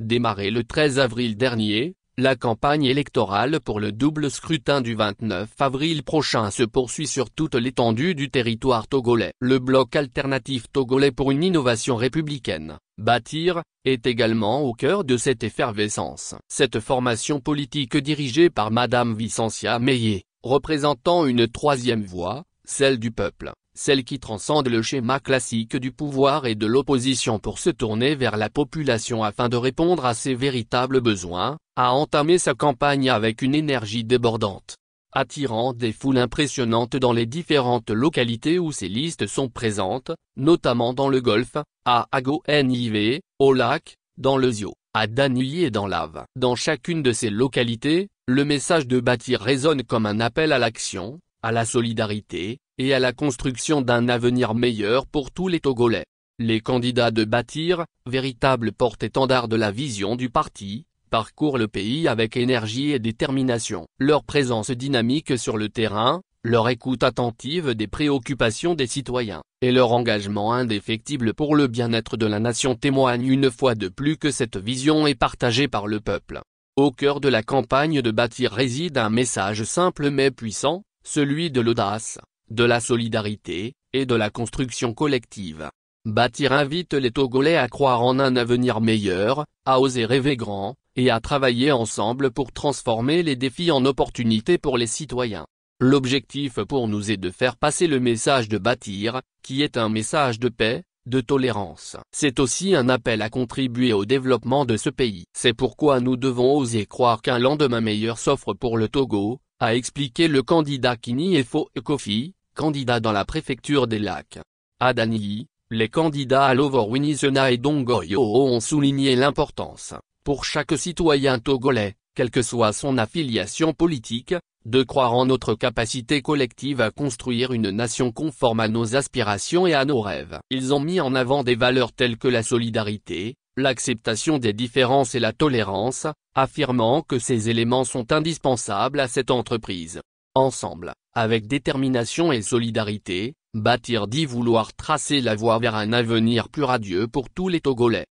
Démarrée le 13 avril dernier, la campagne électorale pour le double scrutin du 29 avril prochain se poursuit sur toute l'étendue du territoire togolais. Le bloc alternatif togolais pour une innovation républicaine, Bâtir, est également au cœur de cette effervescence. Cette formation politique dirigée par Madame Vicentia Meillé, représentant une troisième voie, celle du peuple, celle qui transcende le schéma classique du pouvoir et de l'opposition pour se tourner vers la population afin de répondre à ses véritables besoins, a entamé sa campagne avec une énergie débordante, attirant des foules impressionnantes dans les différentes localités où ces listes sont présentes, notamment dans le Golfe, à Ago-Niv, au Lac, dans le Zio, à Danyuy et dans l'Ave. Dans chacune de ces localités, le message de Bâtir résonne comme un appel à l'action, à la solidarité, et à la construction d'un avenir meilleur pour tous les Togolais. Les candidats de Bâtir, véritables porte-étendards de la vision du parti, parcourent le pays avec énergie et détermination. Leur présence dynamique sur le terrain, leur écoute attentive des préoccupations des citoyens, et leur engagement indéfectible pour le bien-être de la nation témoignent une fois de plus que cette vision est partagée par le peuple. Au cœur de la campagne de Bâtir réside un message simple mais puissant, celui de l'audace, de la solidarité, et de la construction collective. Bâtir invite les Togolais à croire en un avenir meilleur, à oser rêver grand, et à travailler ensemble pour transformer les défis en opportunités pour les citoyens. L'objectif pour nous est de faire passer le message de Bâtir, qui est un message de paix, de tolérance. C'est aussi un appel à contribuer au développement de ce pays. C'est pourquoi nous devons oser croire qu'un lendemain meilleur s'offre pour le Togo, a expliqué le candidat Kini Efo Kofi, candidat dans la préfecture des Lacs. À Danyuy, les candidats à Lovo-Winisena et Dongoyo ont souligné l'importance, pour chaque citoyen togolais, quelle que soit son affiliation politique, de croire en notre capacité collective à construire une nation conforme à nos aspirations et à nos rêves. Ils ont mis en avant des valeurs telles que la solidarité, l'acceptation des différences et la tolérance, affirmant que ces éléments sont indispensables à cette entreprise. Ensemble, avec détermination et solidarité, Bâtir dit vouloir tracer la voie vers un avenir plus radieux pour tous les Togolais.